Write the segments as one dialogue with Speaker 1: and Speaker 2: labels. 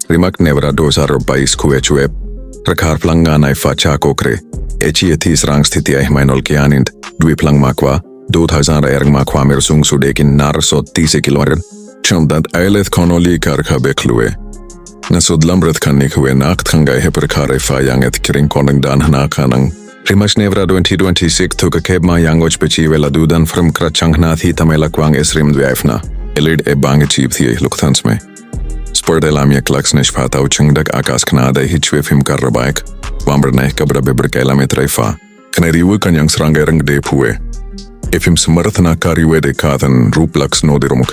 Speaker 1: Rimac Nevera 2022 QHWeb Rakar Planganai Facha Kokre Echiatis Rangstiti Mainol Kianint Dwi Plangmakwa 2000 erg makwa mersung sudekin narso 10 kilometer Chamdat Eileth Konoli Karka Beklue Nasod Lamret Kanikwe Nakt Hangai Hypercar Fayanget Kiring Konang Dan Hanakanang Rimac Nevera 2026 took a kebma yangoch Vela Dudan from Krachangnathi Tamela Kwang Esrim Dweifna Elid e bang achieve the luktansme Sport elamia klaksnesh patau chungdak akas knada hichwe fim karrabaik wamberneh kabra beber kilometer fa kaneriwe kanyang srangerang de puwe ifim smarthna kariwe de kathan ruplaks nodirumuk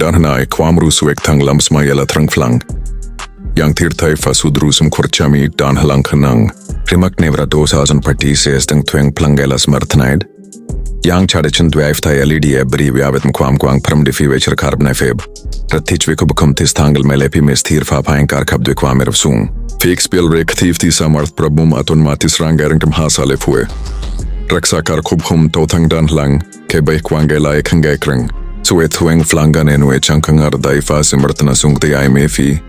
Speaker 1: danhna e kwamru suek thang lamsma yela trangflang yang tirtai fa sudrusum kurchami dan halang khanang Rimac Nevera 2026 dang tweng plangela smarthnaid yang chadachan dweifta LED ebri vyabet mkwam kwang pram difi vecher karbna feb Ratich we kubkom tis tangle melepi mes tir fa pain karkab de kwamer of sung fix bill rektiv ti samarth problem aton matis rangering tam hasale fue Raksa kar kubhum totang dan lang ke bay kwangela e kangekreng so et hueng flangan enwe chankangar daifa simrtna sung te ai mefi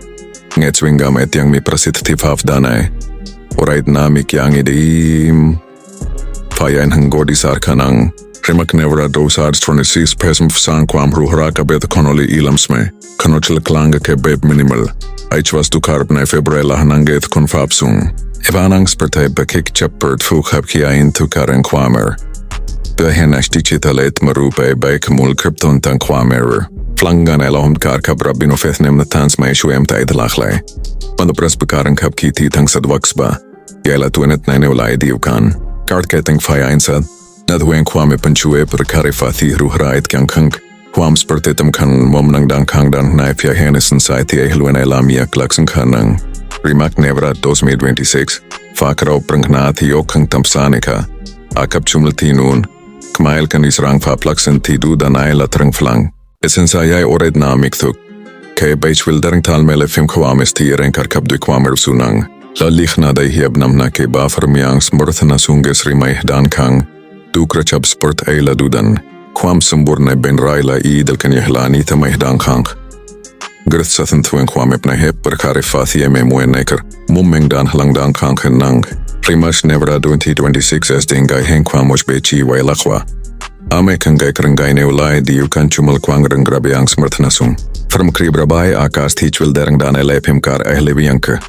Speaker 1: ngetswinga met yang mi prasit tifaf danai orait namik yang idim Fayan hangodi sarkanang Rimac Nevera 2026 pesm fsan kwam ruhraka bet konoli ilamsme kanochel klanga ke beb minimal aichwas du karbne febrela hananget konfapsung evanang sperte bekik chapert fukhab kia into karen kwamer behenash digitalet marupe bek mul krypton tan kwamer flangan elahom karkab rabino fethnem natans me shuem taidlachle pando presbekaren kap kiti tang sadwaksba yela tuenet nainewlai diukan Kart ketting faya insad Nadhueng kwame panchue per karifathi ruhrait kyang kang kwam spertetam kan mom nang dang kang dan naipya henison saiti ehluen elamia klaksan kanang Rimac Nevera 2026 Fakrao prangnathi yokang tamsanika Akap chumlatinun Kmail kan israng fa plaksan tidu danay latrang flang Esensayay ored na mikthuk Kay beich wilderang talmele fim kwames tireng karkab du kwamer sunang Lalich na day hiabnam na kay bafarmiang smurthana sunges rimay dan kang Dukrachab sport ay ladudan, kwam sumbur na benraila idel kanyahlani tamay dang kang. Girth sa thanthueng kwamep na hep perkare fathi eme muen neker, mummeng dan halang dang kang henang. Rimac Nevera 2026 es dingay heng kwamosh bechi way lakwa. Ame kangay karangay neulay diukan chumal kwang rangrabe ang smartnasung. From kribrabay akas tichwil derang dan elepim kar ehlebiyanka.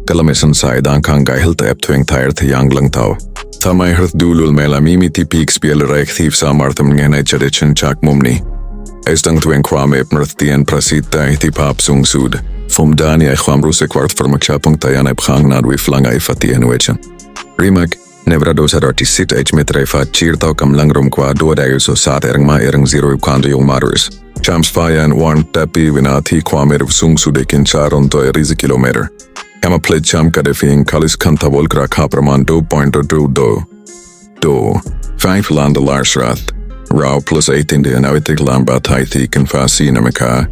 Speaker 1: Kalamisan say dang kangay hilta eptueng tayar tiyang lang tao. Tamay herth dulul mela mimiti peaks biel reaktiv samartam ngenay chadichin chak mumni. Estang tueng kwame epnerth dien prasita iti pap sung sud. Fum dani ay kwam rusek wart formakshapong tayan ay pkhang nadwi flang ay fatien wechen. Rimac Nevera 2026 metre fat chirtaw kamlang rum kwa duadayo so sat erang ma erang zero kando yung matters. Chams fayan warm tapi winati kwame sung sudekin charon to erizi kilometer. Hema pledge cham kadefing kalis kanta volkra kapraman 2.2 do 5 landa larsrath rau plus 8 Indian awitik lamba taithi kanfasi namaka